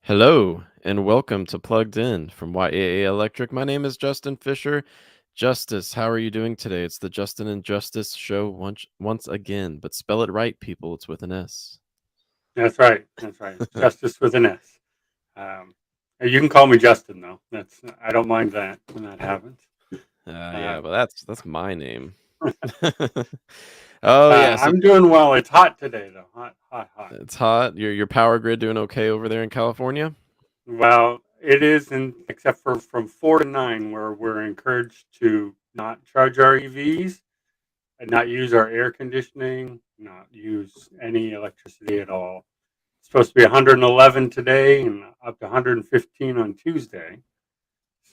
Hello and welcome to Plugged In from YAA Electric. My name is Justin Fisher. Justice, how are you doing today? It's the Justin and Justice show once again, but spell it right, people. It's with an S. That's right. That's right. It's Justice with an S. Um, you can call me Justin though. I don't mind that when that happens. Yeah, Um, but that's my name. Oh yeah, so I'm doing well. It's hot today though. Hot, hot, hot. it's hot. Your power grid doing okay over there in California? Well, it is, except for from 4 to 9, where we're encouraged to not charge our EVs and not use our air conditioning, not use any electricity at all. It's supposed to be 111 today and up to 115 on Tuesday.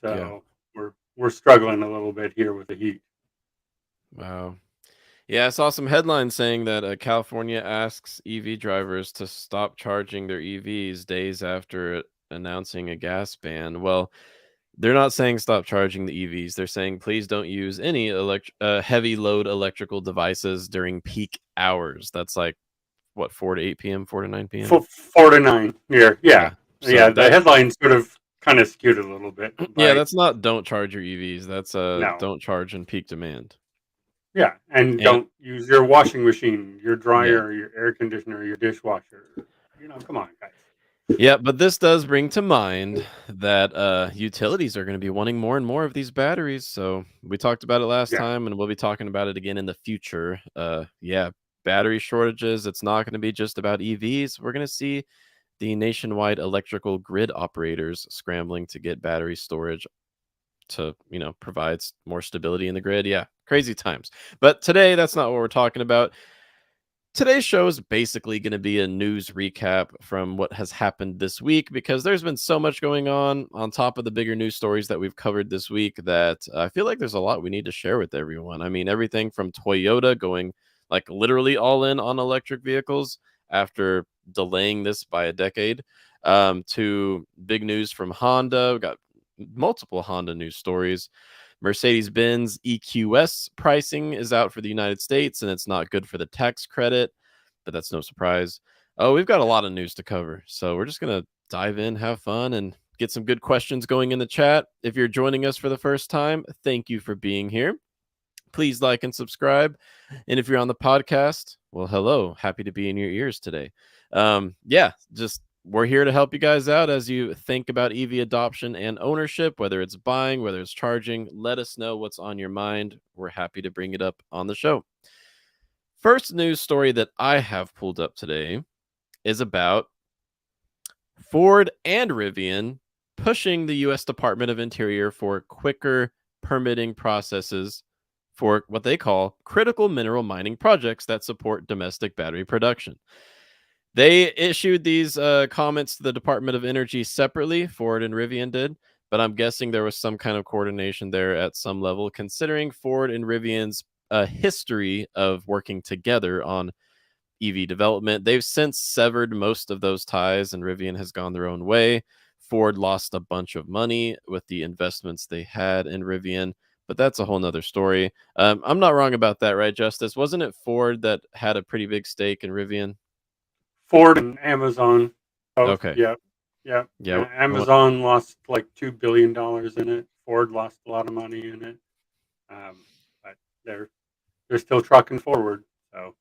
Yeah. So we're struggling a little bit here with the heat. Wow. Yeah, I saw some headlines saying that California asks EV drivers to stop charging their EVs days after announcing a gas ban. Well, they're not saying stop charging the EVs. They're saying please don't use any heavy load electrical devices during peak hours. That's like what 4 to 8 p.m., 4 to 9 p.m. 4 to 9 here. Yeah, Yeah. So yeah. The that headline sort of kind of skewed a little bit yeah, by that's not don't charge your EVs. That's no. don't charge in peak demand. Yeah, and And don't use your washing machine, your yeah. dryer, your air conditioner, your dishwasher. Come on, guys. Yeah, but this does bring to mind that utilities are going to be wanting more and more of these batteries. So we talked about it last Yeah, time, and we'll be talking about it again in the future. Yeah, battery shortages. It's not going to be just about EVs. We're going to see the nationwide electrical grid operators scrambling to get battery storage to provide more stability in the grid. Yeah, crazy times. But today, that's not what we're talking about. Today's show is basically going to be a news recap from what has happened this week because there's been so much going on top of the bigger news stories that we've covered this week that I feel like there's a lot we need to share with everyone. I mean, everything from Toyota going like literally all in on electric vehicles after delaying this by a decade, to big news from Honda. We got multiple Honda news stories. Mercedes-Benz EQS pricing is out for the United States, and it's not good for the tax credit, but that's no surprise. Oh, we've got a lot of news to cover, so we're just going to dive in, have fun, and get some good questions going in the chat. If you're joining us for the first time, thank you for being here. Please like and subscribe. And if you're on the podcast, well, hello. Happy to be in your ears today. Yeah, just we're here to help you guys out as you think about EV adoption and ownership, whether it's buying, whether it's charging. Let us know what's on your mind. We're happy to bring it up on the show. First news story that I have pulled up today is about Ford and Rivian pushing the U.S. Department of Interior for quicker permitting processes for what they call critical mineral mining projects that support domestic battery production. They issued these comments to the Department of Energy separately, Ford and Rivian did, but I'm guessing there was some kind of coordination there at some level, considering Ford and Rivian's history of working together on EV development. They've since severed most of those ties, and Rivian has gone their own way. Ford lost a bunch of money with the investments they had in Rivian, but that's a whole nother story. I'm not wrong about that, right, Justice? Wasn't it Ford that had a pretty big stake in Rivian? Ford and Amazon both. Okay. Yeah, yeah. Yeah. Amazon lost like $2 billion in it. Ford lost a lot of money in it, but they're still trucking forward. So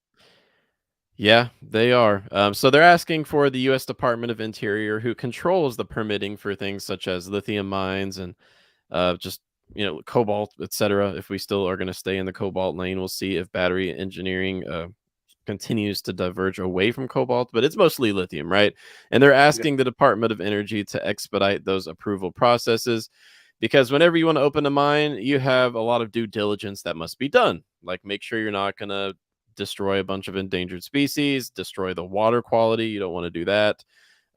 Yeah, they are. So they're asking for the U.S. Department of Interior, who controls the permitting for things such as lithium mines and just cobalt, etc. If we still are going to stay in the cobalt lane, we'll see if battery engineering continues to diverge away from cobalt, but it's mostly lithium, right? And they're yeah, asking the Department of Energy to expedite those approval processes because whenever you want to open a mine, you have a lot of due diligence that must be done. Like make sure you're not going to destroy a bunch of endangered species, destroy the water quality. You don't want to do that.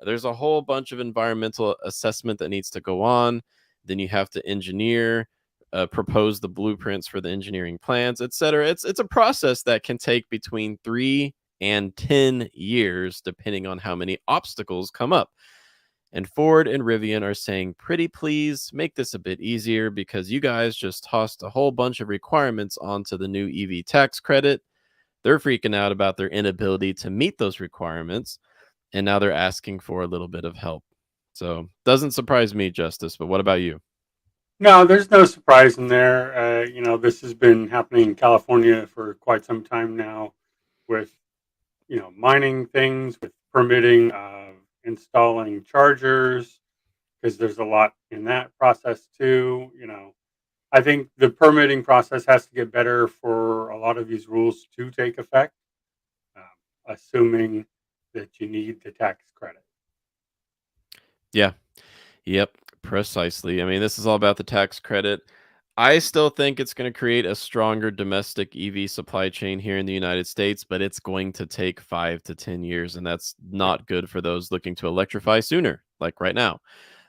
There's a whole bunch of environmental assessment that needs to go on. Then you have to engineer, propose the blueprints for the engineering plans, etc. It's a process that can take between 3 and 10 years, depending on how many obstacles come up. And Ford and Rivian are saying, pretty please make this a bit easier because you guys just tossed a whole bunch of requirements onto the new EV tax credit. They're freaking out about their inability to meet those requirements, and now they're asking for a little bit of help. So doesn't surprise me, Justice. But what about you? No, there's no surprise in there. This has been happening in California for quite some time now with, mining things, with permitting, installing chargers, because there's a lot in that process too. I think the permitting process has to get better for a lot of these rules to take effect, assuming that you need the tax credit. Yeah. Yep, precisely. I mean, this is all about the tax credit. I still think it's going to create a stronger domestic EV supply chain here in the United States, but it's going to take 5 to 10 years, and that's Yeah. not good for those looking to electrify sooner, like right now.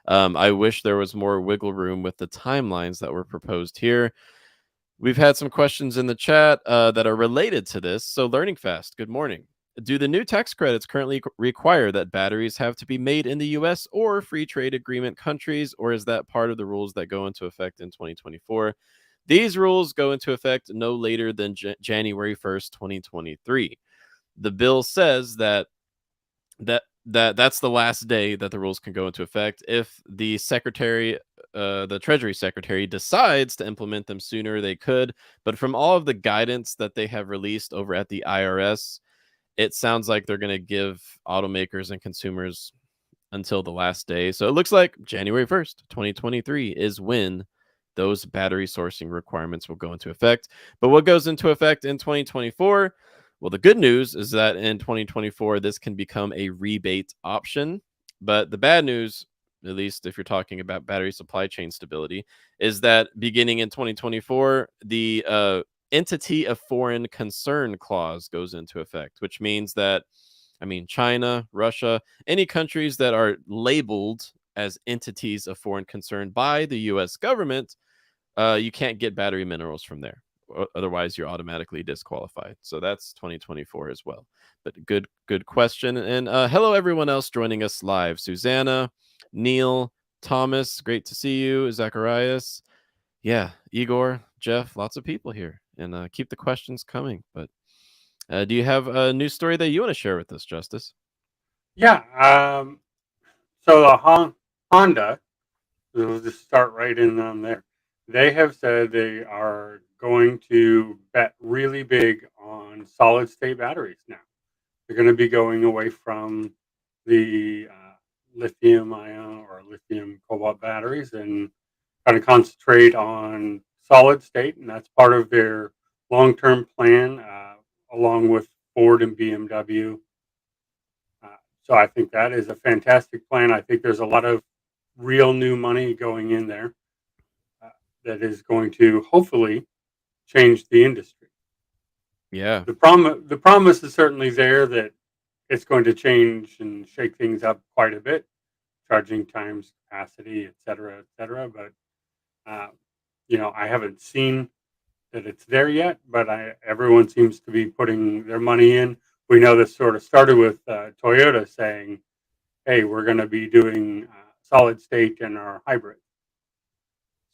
I wish there was more wiggle room with the timelines that were proposed here. We've had some questions in the chat that are related to this. So, Learning Fast, good morning. Do the new tax credits currently require that batteries have to be made in the US or free trade agreement countries, or is that part of the rules that go into effect in 2024? These rules go into effect no later than January 1st, 2023. The bill says that's the last day that the rules can go into effect. If the Treasury Secretary decides to implement them sooner, they could. But from all of the guidance that they have released over at the IRS, it sounds like they're going to give automakers and consumers until the last day. So it looks like January 1st, 2023 is when those battery sourcing requirements will go into effect. But what goes into effect in 2024? Well, the good news is that in 2024, this can become a rebate option. But the bad news, at least if you're talking about battery supply chain stability, is that beginning in 2024, the entity of foreign concern clause goes into effect, which means that, I mean, China, Russia, any countries that are labeled as entities of foreign concern by the US government, you can't get battery minerals from there. Otherwise, you're automatically disqualified. So that's 2024 as well. But good question. And hello, everyone else joining us live. Susanna, Neil, Thomas, great to see you. Zacharias, yeah, Igor, Jeff, lots of people here. And keep the questions coming. But do you have a news story that you want to share with us, Justice? Yeah. So the Honda, we'll just start right in on there. They have said they are going to bet really big on solid state batteries now. They're going to be going away from the lithium ion or lithium cobalt batteries and kind of concentrate on solid state. And that's part of their long term plan, along with Ford and BMW. So I think that is a fantastic plan. I think there's a lot of real new money going in there, uh, that is going to hopefully change the industry. Yeah. The promise is certainly there that it's going to change and shake things up quite a bit, charging times, capacity, et cetera, et cetera. But uh, I haven't seen that it's there yet. But everyone seems to be putting their money in. We know this sort of started with Toyota saying, "Hey, we're going to be doing solid state in our hybrid."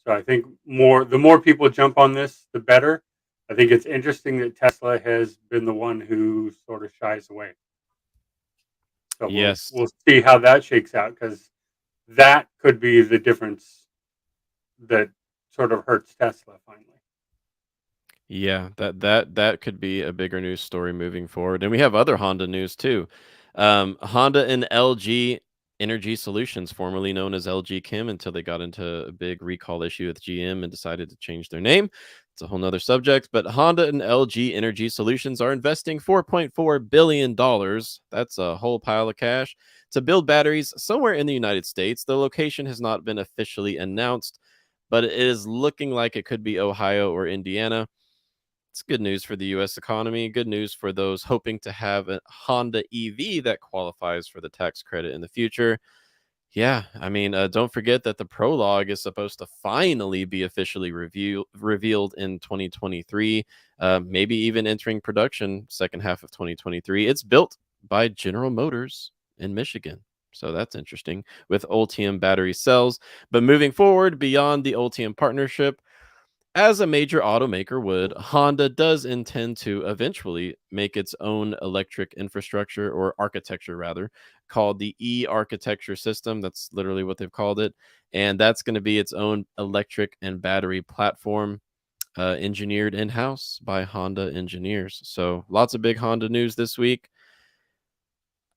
So I think the more people jump on this, the better. I think it's interesting that Tesla has been the one who sort of shies away. So we'll Yes. we'll see how that shakes out, because that could be the difference that sort of hurts Tesla finally. Yeah, that could be a bigger news story moving forward. And we have other Honda news too. Honda and LG Energy Solutions, formerly known as LG Chem, until they got into a big recall issue with GM and decided to change their name. It's a whole nother subject. But Honda and LG Energy Solutions are investing $4.4 billion. That's a whole pile of cash to build batteries somewhere in the United States. The location has not been officially announced, but it is looking like it could be Ohio or Indiana. It's good news for the US economy, good news for those hoping to have a Honda EV that qualifies for the tax credit in the future. Yeah, I mean, don't forget that the prologue is supposed to finally be officially revealed in 2023, maybe even entering production second half of 2023. It's built by General Motors in Michigan. So that's interesting with Ultium battery cells. But moving forward beyond the Ultium partnership, as a major automaker would, Honda does intend to eventually make its own electric infrastructure or architecture, rather, called the E architecture system. That's literally what they've called it. And that's going to be its own electric and battery platform, engineered in house by Honda engineers. So lots of big Honda news this week.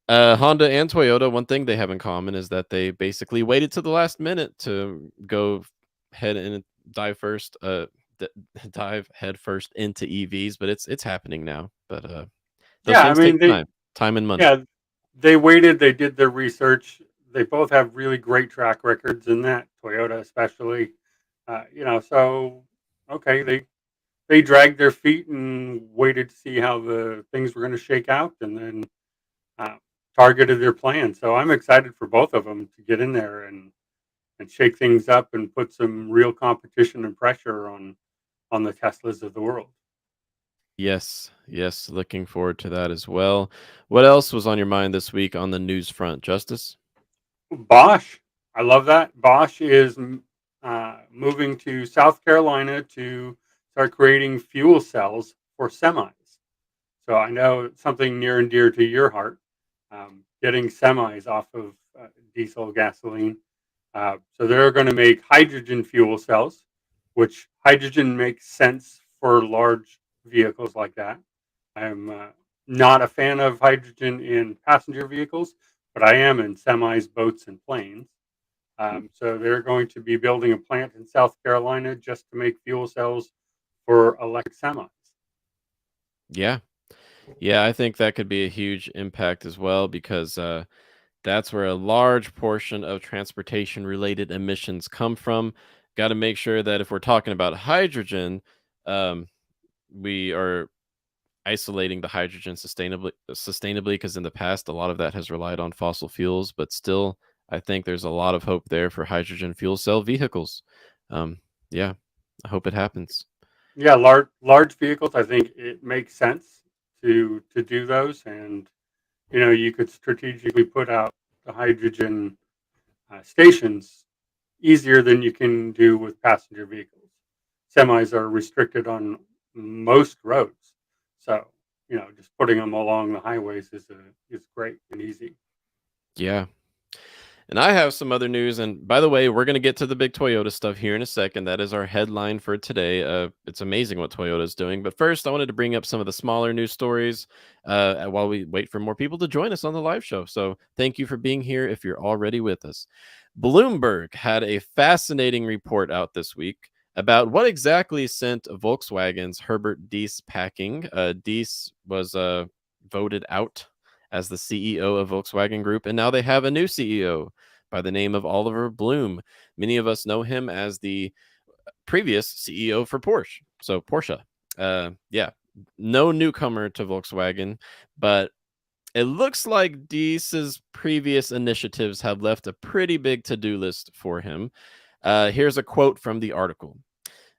Honda and Toyota, one thing they have in common is that they basically waited to the last minute to go head and dive first, d- dive head first into EVs, but it's happening now. But those Yeah, I things take mean they time and money. yeah, they waited, they did their research. They both have really great track records in that, Toyota especially. So okay, they dragged their feet and waited to see how the things were going to shake out, and then uh, targeted their plan. So I'm excited for both of them to get in there and shake things up and put some real competition and pressure on the Teslas of the world. Yes, yes, looking forward to that as well. What else was on your mind this week on the news front, Justice? Bosch, I love that. Bosch is moving to South Carolina to start creating fuel cells for semis. So I know it's something near and dear to your heart, getting semis off of diesel gasoline. So they're going to make hydrogen fuel cells, which hydrogen makes sense for large vehicles like that. I'm not a fan of hydrogen in passenger vehicles, but I am in semis, boats, and planes. So they're going to be building a plant in South Carolina just to make fuel cells for electric semis. Yeah, yeah, I think that could be a huge impact as well because that's where a large portion of transportation related emissions come from. Got to make sure that if we're talking about hydrogen, um, we are isolating the hydrogen sustainably because in the past a lot of that has relied on fossil fuels, but still I think there's a lot of hope there for hydrogen fuel cell vehicles. Um, yeah, I hope it happens. Yeah, large vehicles. I think it makes sense to do those, and you could strategically put out the hydrogen stations easier than you can do with passenger vehicles. Semis are restricted on most roads, so just putting them along the highways is great and easy. Yeah. And I have some other news. And by the way, we're going to get to the big Toyota stuff here in a second. That is our headline for today. It's amazing what Toyota is doing. But first, I wanted to bring up some of the smaller news stories while we wait for more people to join us on the live show. So thank you for being here if you're already with us. Bloomberg had a fascinating report out this week about what exactly sent Volkswagen's Herbert Diess packing. Diess was voted out as the CEO of Volkswagen Group, and now they have a new CEO by the name of Oliver Bloom. Many of us know him as the previous CEO for Porsche. So Porsche, yeah, no newcomer to Volkswagen, but it looks like Dies's previous initiatives have left a pretty big to-do list for him. Here's a quote from the article.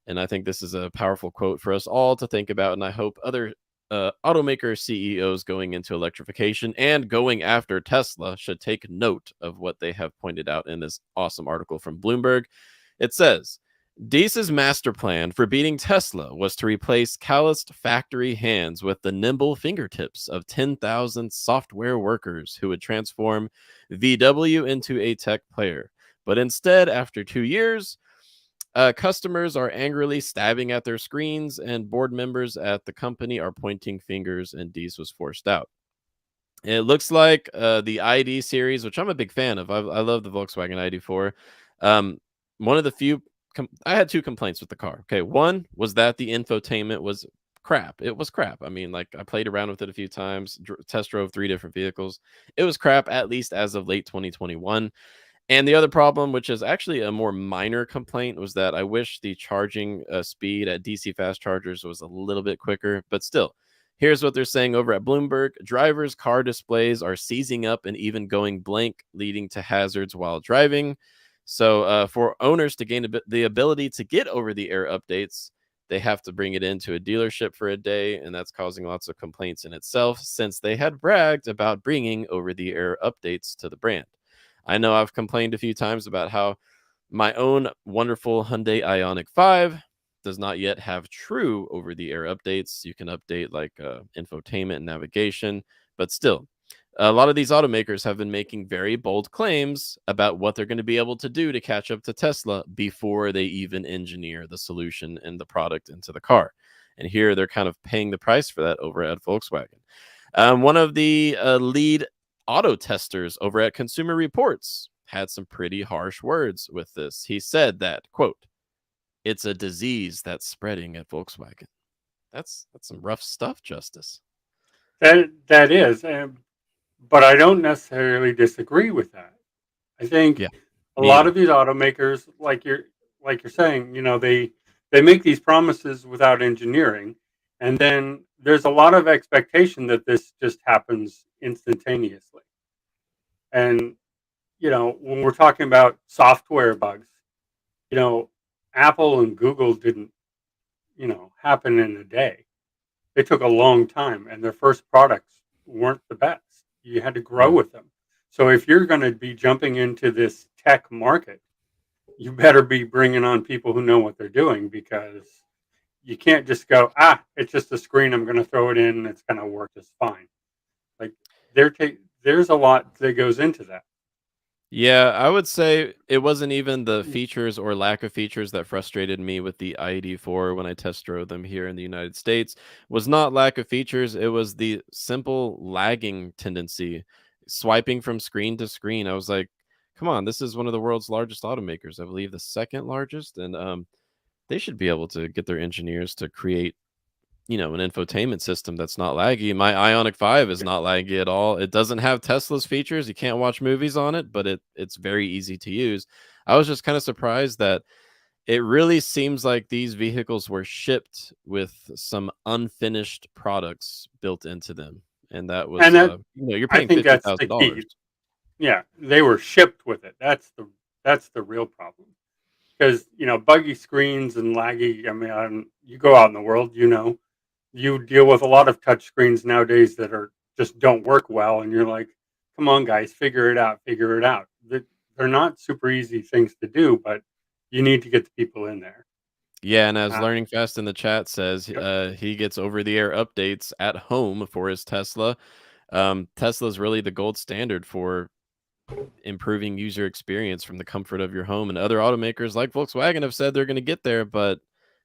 And I think this is a powerful quote for us all to think about. And I hope other automaker CEOs going into electrification and going after Tesla should take note of what they have pointed out in this awesome article from Bloomberg. It says, Dies's master plan for beating Tesla was to replace calloused factory hands with the nimble fingertips of 10,000 software workers who would transform VW into a tech player. But instead, after 2 years, customers are angrily stabbing at their screens, and board members at the company are pointing fingers, and Dees was forced out. It looks like the ID series, which I'm a big fan of. I love the Volkswagen ID4. Um, one of the few, I had two complaints with the car. Okay, one was that the infotainment was crap. It was crap. I mean, like I played around with it a few times, test drove 3 different vehicles. It was crap, at least as of late 2021. And the other problem, which is actually a more minor complaint, was that I wish the charging speed at DC fast chargers was a little bit quicker. But still, here's what they're saying over at Bloomberg. Drivers' car displays are seizing up and even going blank, leading to hazards while driving. So, for owners to gain the ability to get over the air updates, they have to bring it into a dealership for a day. And that's causing lots of complaints in itself, since they had bragged about bringing over the air updates to the brand. I know I've complained a few times about how my own wonderful Hyundai Ioniq 5 does not yet have true over the air updates. You can update like infotainment and navigation, but still, a lot of these automakers have been making very bold claims about what they're going to be able to do to catch up to Tesla before they even engineer the solution and the product into the car. And here they're kind of paying the price for that over at Volkswagen. One of the lead auto testers over at Consumer Reports had some pretty harsh words with this. He said that, quote, "It's a disease that's spreading at Volkswagen." That's some rough stuff, Justice. That is, but I don't necessarily disagree with that. I think Yeah, a me lot of either. these automakers, like you're saying, they make these promises without engineering, and then there's a lot of expectation that this just happens instantaneously. And when we're talking about software bugs, you know, Apple and Google didn't, happen in a day. They took a long time, and their first products weren't the best. You had to grow Yeah. with them. So if you're going to be jumping into this tech market, you better be bringing on people who know what they're doing, because you can't just go, it's just a screen. I'm going to throw it in. And it's going to work just fine. Like there's a lot that goes into that. Yeah, I would say it wasn't even the features or lack of features that frustrated me with the ID4 when I test drove them here in the United States. Was not lack of features, it was the simple lagging tendency, swiping from screen to screen. I was like, "Come on, this is one of the world's largest automakers. I believe the second largest, and they should be able to get their engineers to create an infotainment system that's not laggy. My Ionic 5 is Yeah. not laggy at all. It doesn't have Tesla's features. You can't watch movies on it, but it's very easy to use. I was just kind of surprised that it really seems like these vehicles were shipped with some unfinished products built into them. And that And was that you're I paying think that's the $50,000. key. Yeah, they were shipped with it. That's the real problem. Because buggy screens and laggy. I mean, you go out in the world, you deal with a lot of touch screens nowadays that are just don't work well, and you're like, come on, guys, figure it out. They're not super easy things to do, but you need to get the people in there. Yeah, and as Uh, Learning Fast in the chat says, yep, he gets over the air updates at home for his Tesla. Tesla's really the gold standard for improving user experience from the comfort of your home. And other automakers like Volkswagen have said they're going to get there, but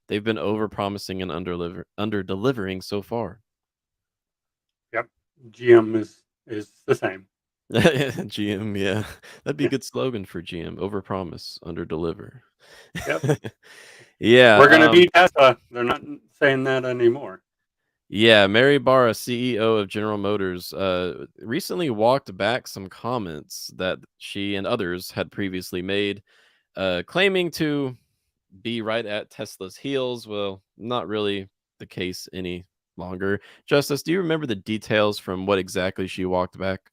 they've been over promising and under delivering so far. yep. GM is the same. GM, yeah, that'd be a Yeah, good slogan for GM: over promise, under deliver. yep. Yeah, We're gonna be Tesla. They're not saying that anymore. yeah. Mary Barra, CEO of General Motors, recently walked back some comments that she and others had previously made, claiming to be right at Tesla's heels. Well, not really the case any longer. Justice, do you remember the details from what exactly she walked back?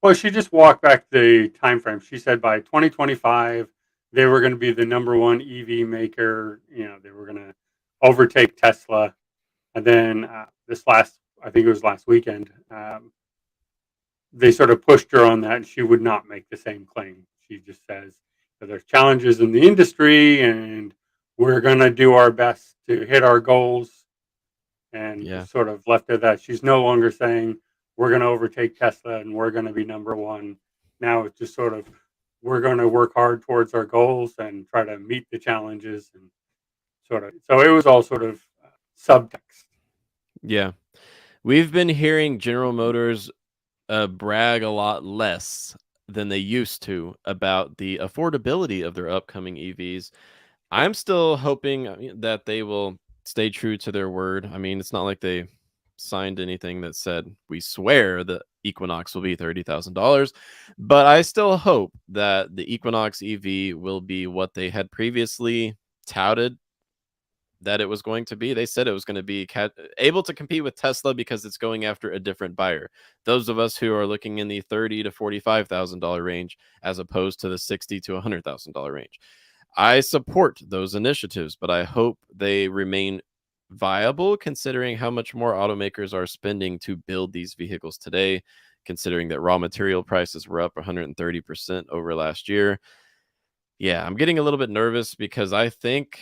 Well, she just walked back the time frame. She said by 2025 they were going to be the number one EV maker. They were going to overtake Tesla. And then I think it was last weekend, they sort of pushed her on that, and she would not make the same claim. She just says that there's challenges in the industry, and we're going to do our best to hit our goals, and Yeah. just sort of left it at that. She's no longer saying we're going to overtake Tesla and we're going to be number one. Now it's just sort of we're going to work hard towards our goals and try to meet the challenges, and sort of. So it was all sort of subtext. Yeah. We've been hearing General Motors brag a lot less than they used to about the affordability of their upcoming EVs. I'm still hoping that they will stay true to their word. I mean, it's not like they signed anything that said we swear the Equinox will be $30,000, but I still hope that the Equinox EV will be what they had previously touted that it was going to be. They said it was going to be able to compete with Tesla because it's going after a different buyer. Those of us who are looking in the $30,000 to $45,000 range, as opposed to the $60,000 to $100,000 range. I support those initiatives, but I hope they remain viable considering how much more automakers are spending to build these vehicles today, considering that raw material prices were up 130% over last year. Yeah, I'm getting a little bit nervous because I think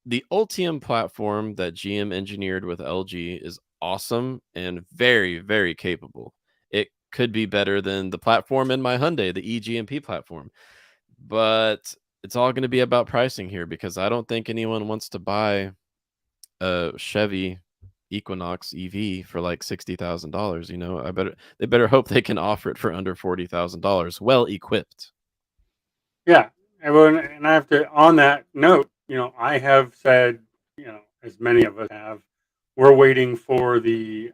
The Ultium platform that GM engineered with LG is awesome and very, very capable. It could be better than the platform in my Hyundai, the eGMP platform. But it's all going to be about pricing here because I don't think anyone wants to buy a Chevy Equinox EV for like $60,000. They better hope they can offer it for under $40,000, well equipped. Yeah, and I have to on that note, I have said, as many of us have, we're waiting for the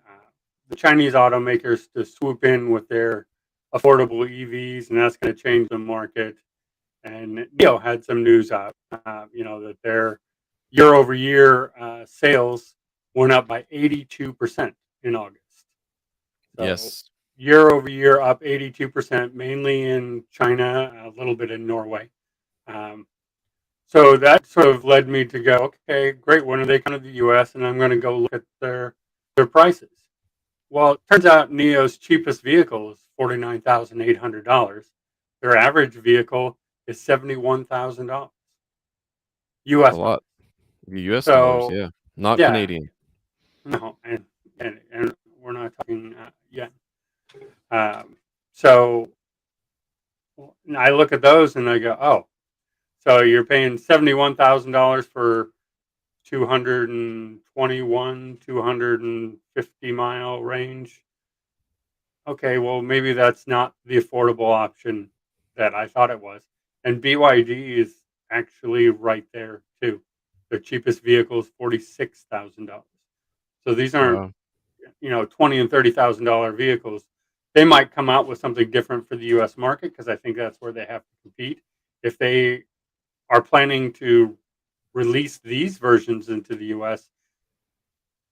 Chinese automakers to swoop in with their affordable EVs, and that's going to change the market. And Neo had some news out, that their year over year sales went up by 82% in August. So Yes. year over year up 82%, mainly in China, a little bit in Norway. Um, so that sort of led me to go, okay, great. When are they coming to the U.S.? And I'm going to go look at their prices. Well, it turns out Neo's cheapest vehicle is $49,800. Their average vehicle is $71,000 It's a U.S. price. lot. US dollars, So yeah. Not yeah, Canadian. no, and we're not talking yet. Um, so I look at those and I go, oh, so you're paying $71,000 for 221, 250-mile range. Okay, well, maybe that's not the affordable option that I thought it was. And BYD is actually right there too. Their cheapest vehicle is $46,000. So these aren't, Wow. $20,000 and $30,000 vehicles. They might come out with something different for the U.S. market because I think that's where they have to compete. If they are planning to release these versions into the U.S.,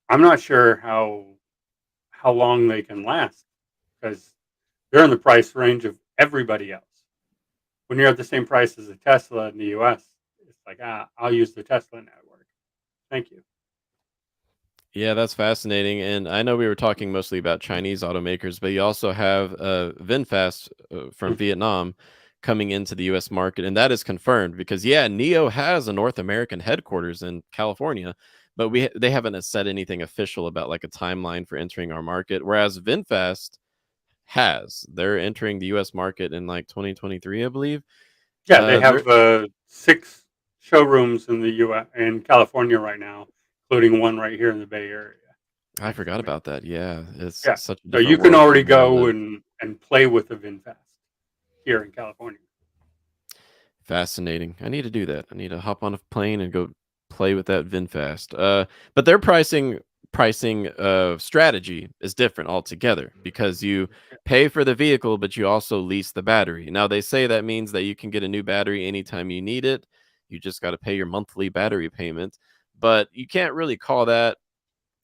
I'm not sure how long they can last because they're in the price range of everybody else. When you're at the same price as a Tesla in the U.S., it's like, I'll use the Tesla network. Thank you. Yeah, that's fascinating. And I know we were talking mostly about Chinese automakers, but you also have VinFast from Vietnam coming into the US market. And that is confirmed because, yeah, NIO has a North American headquarters in California, but they haven't said anything official about like a timeline for entering our market. Whereas VinFast has. They're entering the US market in like 2023, I believe. Yeah, they They're have 6 showrooms in the U.S. in California right now, including one right here in the Bay Area I next to forgot me. about that. Yeah, it's Yeah, such a so you different can world already from where I go live. and play with the VinFast here in California. Fascinating. I need to do that. I need to hop on a plane and go play with that VinFast. But their pricing strategy is different altogether because you pay for the vehicle, but you also lease the battery. Now they say that means that you can get a new battery anytime you need it. You just got to pay your monthly battery payment, but you can't really call that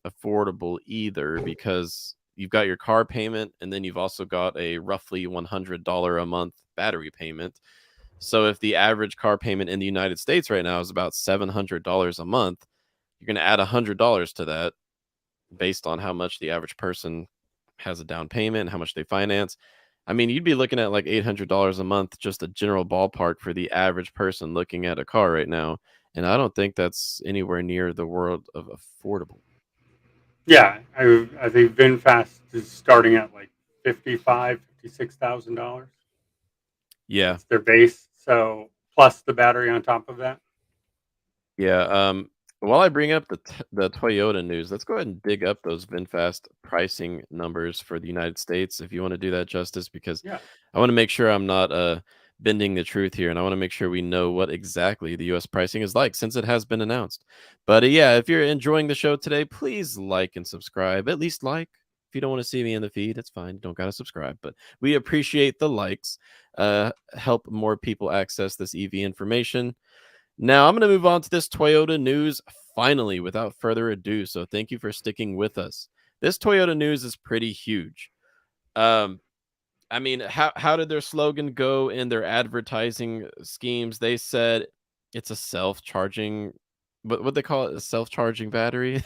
affordable either because you've got your car payment and then you've also got a roughly $100 a month battery payment. So if the average car payment in the United States right now is about $700 a month, you're going to add $100 to that based on how much the average person has a down payment and how much they finance. I mean, you'd be looking at like $800 a month, just a general ballpark for the average person looking at a car right now. And I don't think that's anywhere near the world of affordable. Yeah, I think VinFast is starting at like $55,000, $56,000. Yeah. That's their base. So plus the battery on top of that. Yeah, while I bring up the Toyota news, let's go ahead and dig up those VinFast pricing numbers for the United States, if you wanna do that, Justice, because Yeah. I wanna make sure I'm not, bending the truth here, and I wanna make sure we know what exactly the US pricing is like since it has been announced. But, yeah, if you're enjoying the show today, please like and subscribe, at least like. If you don't wanna see me in the feed, it's fine, you don't gotta subscribe, but we appreciate the likes, help more people access this EV information. Now, I'm going to move on to this Toyota news finally without further ado. So, thank you for sticking with us. This Toyota news is pretty huge. Um, I mean, how did their slogan go in their advertising schemes? They said it's a self-charging, what they call it, a self-charging battery.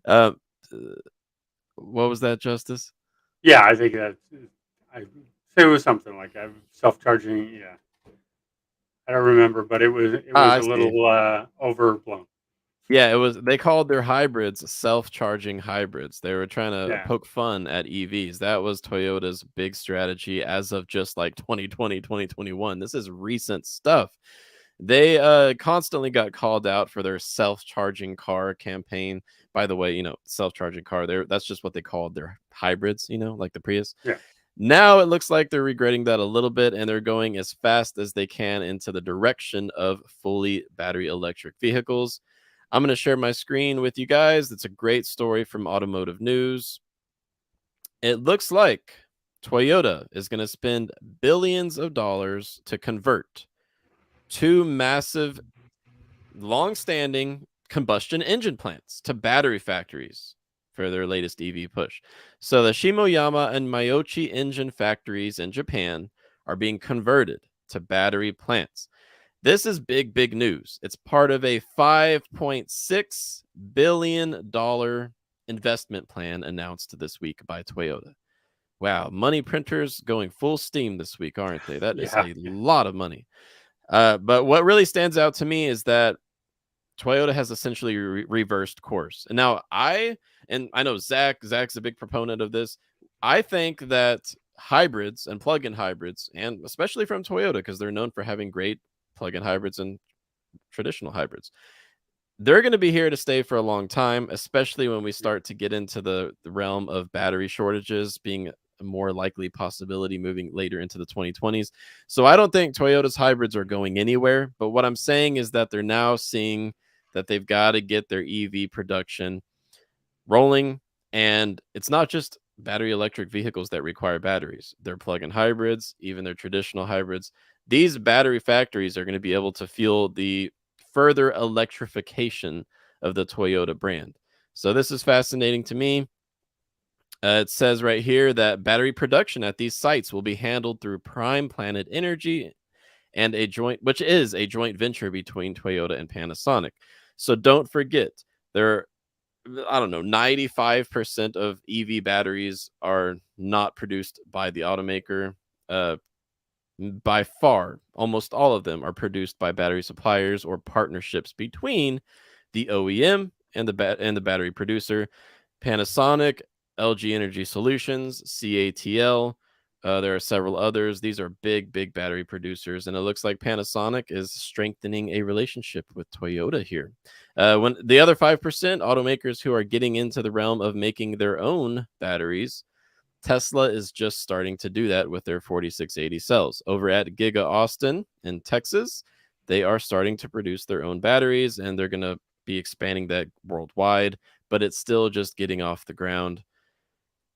um, uh, what was that, Justice? Yeah, I think that I say it was something like that. Self charging. Yeah, I don't remember, but it Ah, was I a see. little overblown. Yeah, it was they called their hybrids self-charging hybrids. They were trying to Yeah, poke fun at EVs. That was Toyota's big strategy as of just like 2020, 2021. This is recent stuff. They constantly got called out for their self-charging car campaign. By the way, self-charging car, that's just what they called their hybrids, like the Prius. yeah, Now it looks like they're regretting that a little bit and they're going as fast as they can into the direction of fully battery electric vehicles. I'm going to share my screen with you guys. It's a great story from Automotive News. It looks like Toyota is going to spend billions of dollars to convert two massive, long-standing combustion engine plants to battery factories for their latest EV push. So the Shimoyama and Myochi engine factories in Japan are being converted to battery plants. This is big, big news. It's part of a $5.6 billion investment plan announced this week by Toyota. Wow, money printers going full steam this week, aren't they? That is yeah, a yeah, lot of money. But what really stands out to me is that Toyota has essentially reversed course. And now I know Zach's a big proponent of this. I think that hybrids and plug-in hybrids, and especially from Toyota, because they're known for having great plug-in hybrids and traditional hybrids, they're going to be here to stay for a long time, especially when we yeah, start to get into the realm of battery shortages being a more likely possibility moving later into the 2020s. So I don't think Toyota's hybrids are going anywhere. But what I'm saying is that they're now seeing that they've got to get their EV production rolling. And it's not just battery electric vehicles that require batteries, they're plug-in hybrids, even their traditional hybrids. These battery factories are going to be able to fuel the further electrification of the Toyota brand. So this is fascinating to me. It says right here that battery production at these sites will be handled through Prime Planet Energy and which is a joint venture between Toyota and Panasonic. So don't forget, there I don't know, 95% of EV batteries are not produced by the automaker. Uh, by far, almost all of them are produced by battery suppliers or partnerships between the OEM and the battery producer. Panasonic, LG Energy Solutions, CATL. There are several others. These are big, big battery producers, and it looks like Panasonic is strengthening a relationship with Toyota here. When the other 5% automakers who are getting into the realm of making their own batteries, Tesla is just starting to do that with their 4680 cells. Over at Giga Austin in Texas, they are starting to produce their own batteries and they're going to be expanding that worldwide, but it's still just getting off the ground.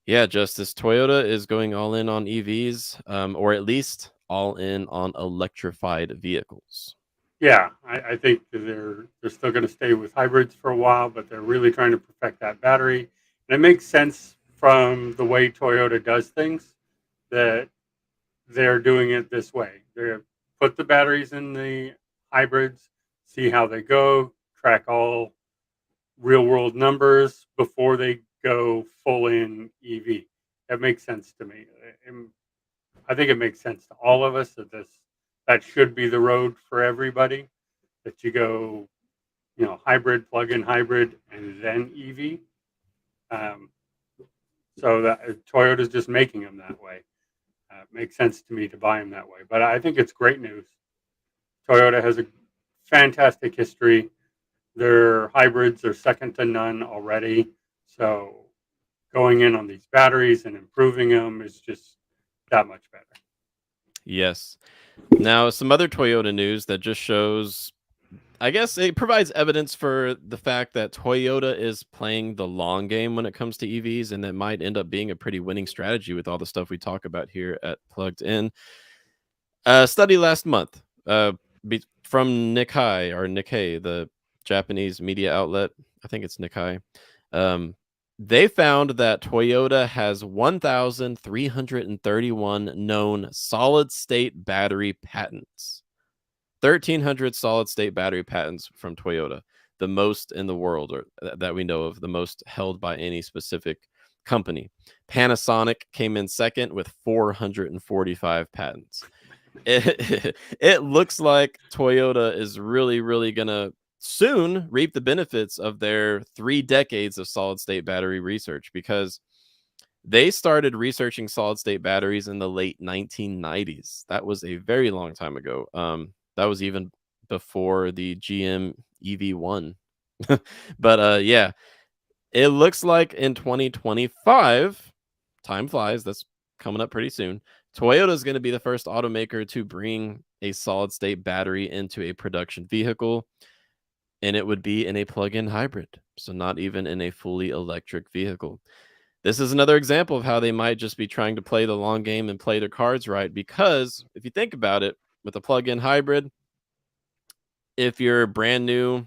Yeah, Justice, Toyota is going all in on EVs, or at least all in on electrified vehicles. yeah. I think they're still going to stay with hybrids for a while, but they're really trying to perfect that battery. And it makes sense from the way Toyota does things that they're doing it this way. They put the batteries in the hybrids, see how they go, track all real world numbers before they go full in EV. That makes sense to me. I think it makes sense to all of us that should be the road for everybody. That you go, hybrid, plug-in hybrid, and then EV. Um, so that Toyota's just making them that way. Makes sense to me to buy them that way. But I think it's great news. Toyota has a fantastic history. Their hybrids are second to none already. So going in on these batteries and improving them is just that much better. Yes. Now, some other Toyota news that just shows, I guess it provides evidence for the fact that Toyota is playing the long game when it comes to EVs, and that might end up being a pretty winning strategy with all the stuff we talk about here at Plugged In. A study last month from Nikkei, the Japanese media outlet. I think it's Nikkei. Um, they found that Toyota has 1,331 known solid state battery patents. 1,300 solid state battery patents from Toyota, the most in the world, or that we know of, the most held by any specific company. Panasonic came in second with 445 patents. it looks like Toyota is really, really gonna soon reap the benefits of their 3 decades of solid state battery research because they started researching solid state batteries in the late 1990s. That was a very long time ago. That was even before the GM EV1. But yeah, it looks like in 2025, time flies, that's coming up pretty soon. Toyota is going to be the first automaker to bring a solid state battery into a production vehicle, and it would be in a plug in hybrid. So, not even in a fully electric vehicle. This is another example of how they might just be trying to play the long game and play their cards right. Because if you think about it, with a plug in hybrid, if your brand new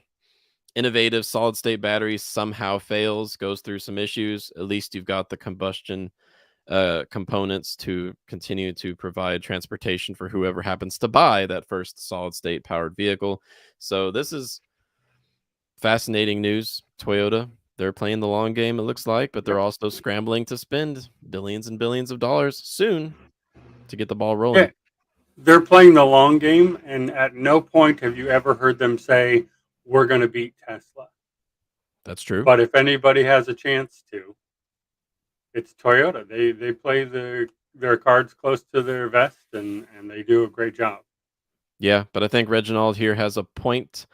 innovative solid state battery somehow fails, goes through some issues, at least you've got the combustion components to continue to provide transportation for whoever happens to buy that first solid state powered vehicle. So this is fascinating news. Toyota, they're playing the long game, it looks like, but they're Yep. also scrambling to spend billions and billions of dollars soon to get the ball Yeah, rolling. they're playing the long game, and at no point have you ever heard them say, "We're going to beat Tesla." That's true. But if anybody has a chance to, it's Toyota. They play their cards close to their vest, and they do a great job. Yeah, but I think Reginald here has a point.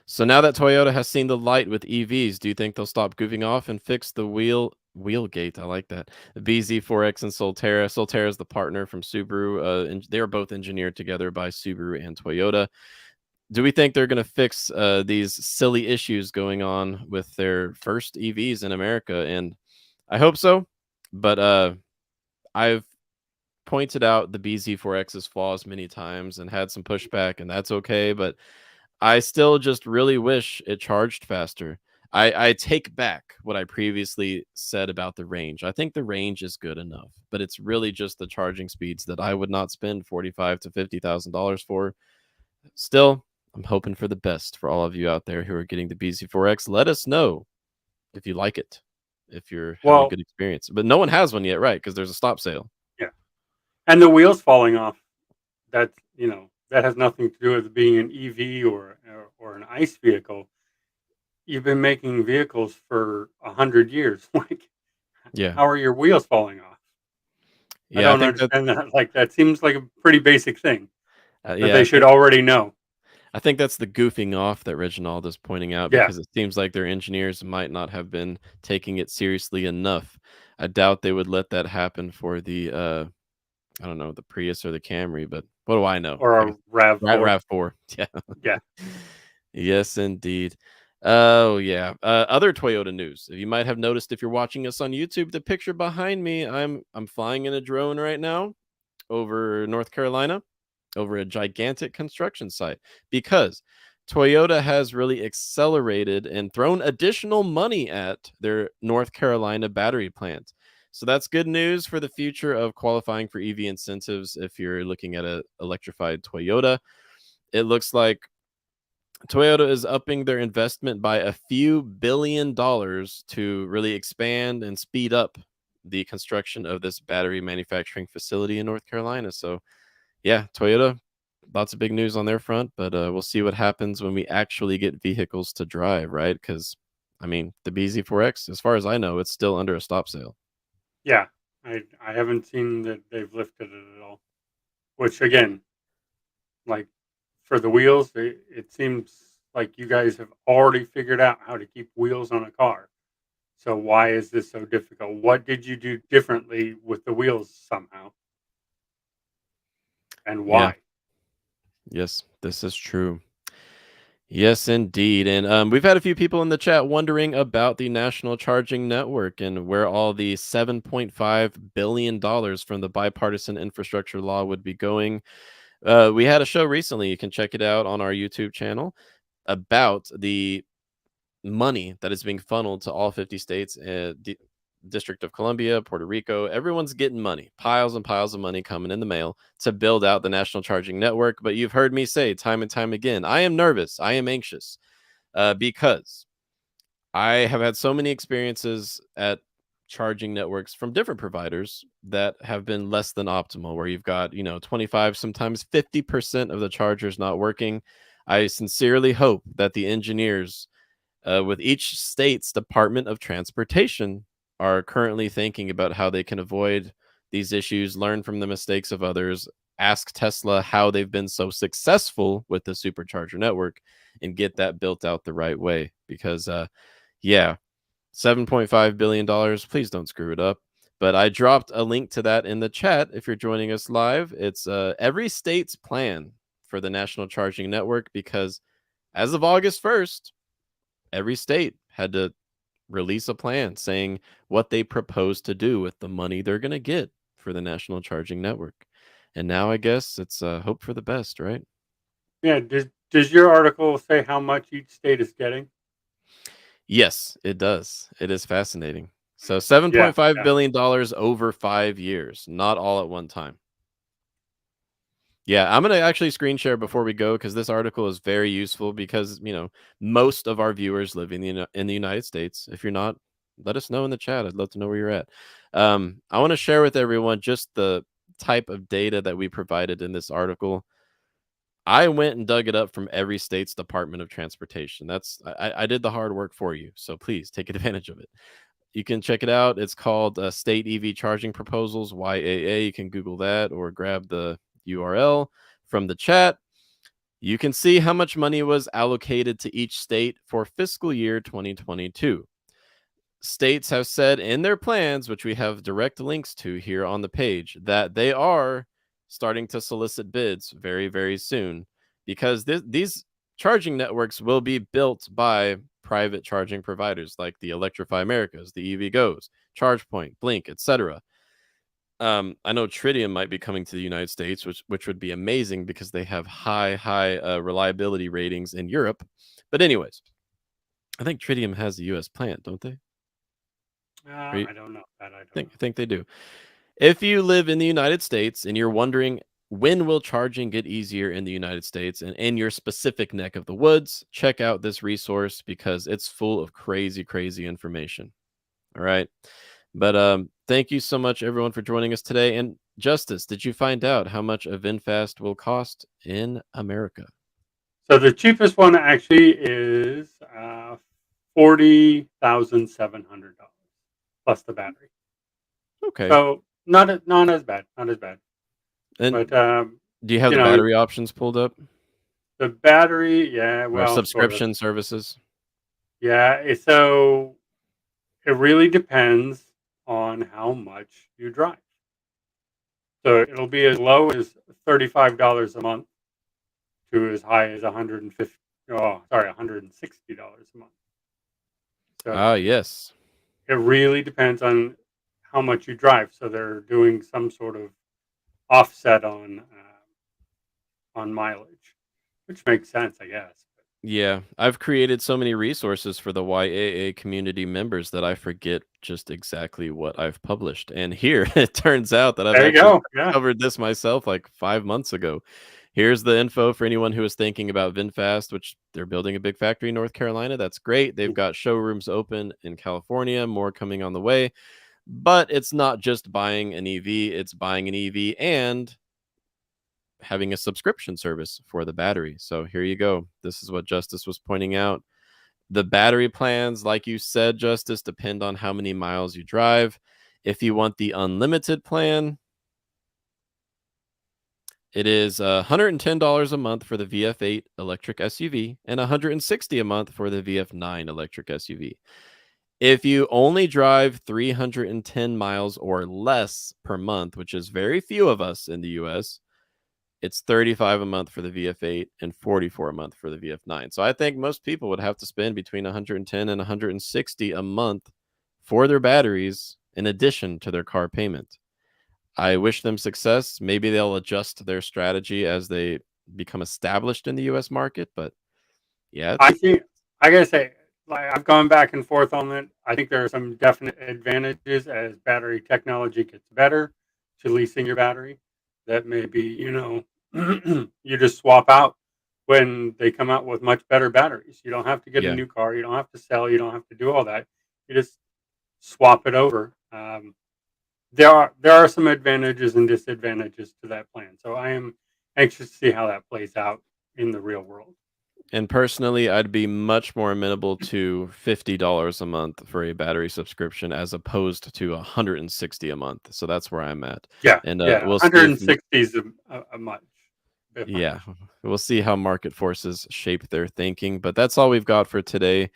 So now that Toyota has seen the light with EVs, do you think they'll stop goofing off and fix the wheelgate? I like that. The BZ4X and Solterra. Solterra is the partner from Subaru, and they are both engineered together by Subaru and Toyota. Do we think they're going to fix these silly issues going on with their first EVs in America? And I hope so. But I've pointed out the BZ4X's flaws many times and had some pushback, and that's okay. But I still just really wish it charged faster. I take back what I previously said about the range. I think the range is good enough, but it's really just the charging speeds that I would not spend $45 to $50,000 for. Still, I'm hoping for the best for all of you out there who are getting the BZ4X. Let us know if you like it, if you're having a Well, good experience. But no one has one yet, right? Because there's a stop sale. yeah, and the wheels falling off. That that has nothing to do with being an EV or an ICE vehicle. You've been making vehicles for 100 years. Like, Yeah. how are your wheels falling off? I Yeah, I don't think that understand that. Like, that seems like a pretty basic thing that yeah, they should already know. I think that's the goofing off that Reginald is pointing out Yeah, because it seems like their engineers might not have been taking it seriously enough. I doubt they would let that happen for the I don't know, the Prius or the Camry, but what do I know? or I guess a Rav Four. RAV4. Yeah. Yeah, Yes, indeed. Oh, yeah. Other Toyota news. You might have noticed if you're watching us on YouTube, the picture behind me, I'm flying in a drone right now over North Carolina, over a gigantic construction site because Toyota has really accelerated and thrown additional money at their North Carolina battery plant. So that's good news for the future of qualifying for EV incentives if you're looking at a electrified Toyota. It looks like Toyota is upping their investment by a few $1 billion to really expand and speed up the construction of this battery manufacturing facility in North Carolina. So, yeah, Toyota, lots of big news on their front, but we'll see what happens when we actually get vehicles to drive, right? Because, I mean, the BZ4X, as far as I know, it's still under a stop sale. yeah. I haven't seen that they've lifted it at all. Which again, like for the wheels, it seems like you guys have already figured out how to keep wheels on a car. So why is this so difficult? What did you do differently with the wheels somehow, and Yeah, why? yes, this is true. Yes, indeed. And we've had a few people in the chat wondering about the National Charging Network and where all the $7.5 billion from the bipartisan infrastructure law would be going. We had a show recently. You can check it out on our YouTube channel about the money that is being funneled to all 50 states, District of Columbia, Puerto Rico. Everyone's getting money, piles and piles of money coming in the mail to build out the national charging network. But you've heard me say time and time again, I am nervous, I am anxious because I have had so many experiences at charging networks from different providers that have been less than optimal, where you've got, 25, sometimes 50% of the chargers not working. I sincerely hope that the engineers with each state's Department of Transportation are currently thinking about how they can avoid these issues, learn from the mistakes of others, ask Tesla how they've been so successful with the supercharger network, and get that built out the right way. Because, yeah, $7.5 billion. Please don't screw it up. But I dropped a link to that in the chat if you're joining us live. It's every state's plan for the national charging network, because as of August 1st, every state had to release a plan saying what they propose to do with the money they're going to get for the national charging network. And now I guess it's hope for the best, right? Yeah. Does your article say how much each state is getting? Yes, it does. It is fascinating. So Yeah. $7.5 Yeah. billion over 5 years, not all at one time. Yeah, I'm gonna actually screen share before we go, because this article is very useful, because most of our viewers live in the United States. If you're not, let us know in the chat. I'd love to know where you're at. I want to share with everyone just the type of data that we provided in this article. I went and dug it up from every state's Department of Transportation. I did the hard work for you, so please take advantage of it. You can check it out. It's called State EV Charging Proposals, YAA. You can Google that or grab the URL from the chat. You can see how much money was allocated to each state for fiscal year 2022. States have said in their plans, which we have direct links to here on the page, that they are starting to solicit bids very, very soon, because these charging networks will be built by private charging providers like the Electrify Americas, the EVgo's, ChargePoint, Blink, etc. I know Tritium might be coming to the United States, which would be amazing, because they have high reliability ratings in Europe. But anyways, I think Tritium has a U.S. plant, don't they? I don't know that. I don't know. Think they do. If you live in the United States and you're wondering when will charging get easier in the United States and in your specific neck of the woods, check out this resource, because it's full of crazy information. All right. But thank you so much, everyone, for joining us today. And Justice, did you find out how much a VinFast will cost in America? So the cheapest one actually is $40,700 plus the battery. Okay. So not as bad, not as bad. And But do you have you the know, battery options pulled up, the battery, yeah, or well, sort of, subscription services? yeah. So it really depends on how much you drive. So it'll be as low as $35 a month to as high as 150. Oh, sorry, $160 a month. So Ah, yes. it really depends on how much you drive. So they're doing some sort of offset on mileage, which makes sense, I guess. Yeah, I've created so many resources for the YAA community members that I forget just exactly what I've published. And here it turns out that I've There you actually go. Yeah. covered this myself like 5 months ago. Here's the info for anyone who is thinking about VinFast, which they're building a big factory in North Carolina. That's great. They've got showrooms open in California, more coming on the way. But it's not just buying an EV, it's buying an EV and having a subscription service for the battery. So here you go. This is what Justice was pointing out. The battery plans, like you said, Justice, depend on how many miles you drive. If you want the unlimited plan, it is $110 a month for the VF8 electric SUV and $160 a month for the VF9 electric SUV. If you only drive 310 miles or less per month, which is very few of us in the US, it's 35 a month for the VF8 and 44 a month for the VF9. So I think most people would have to spend between 110 and 160 a month for their batteries in addition to their car payment. I wish them success. Maybe they'll adjust their strategy as they become established in the US market, but yeah, I it's think I gotta say, like, I've gone back and forth on it. I think there are some definite advantages as battery technology gets better to leasing your battery. That maybe you just swap out when they come out with much better batteries. You don't have to get a yeah. new car. You don't have to sell. You don't have to do all that. You just swap it over. There are some advantages and disadvantages to that plan. So I am anxious to see how that plays out in the real world. And personally, I'd be much more amenable to $50 a month for a battery subscription as opposed to 160 a month. So that's where I'm at. Yeah, And yeah, we'll see if 160 is a much bit yeah, much. we'll see how market forces shape their thinking, but that's all we've got for today.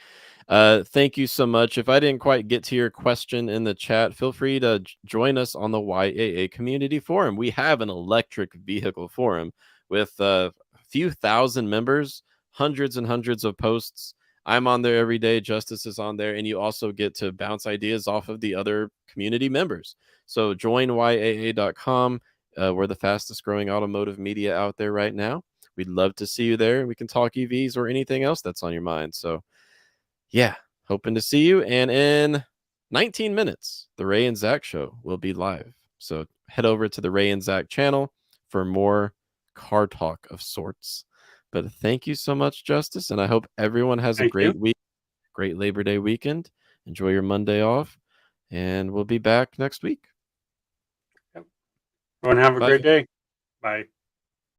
Thank you so much. If I didn't quite get to your question in the chat, feel free to join us on the YAA community forum. We have an electric vehicle forum with a few thousand members, hundreds and hundreds of posts. I'm on there every day. Justice is on there, and you also get to bounce ideas off of the other community members. So join YAA.com. We're the fastest growing automotive media out there right now. We'd love to see you there. We can talk EVs or anything else that's on your mind. So yeah, hoping to see you. And in 19 minutes, the Ray and Zach show will be live. So head over to the Ray and Zach channel for more car talk of sorts. But thank you so much, Justice. And I hope everyone has a Thank you. great week, great Labor Day weekend. Enjoy your Monday off. And we'll be back next week. Yep. Everyone have a Bye. great day. Bye.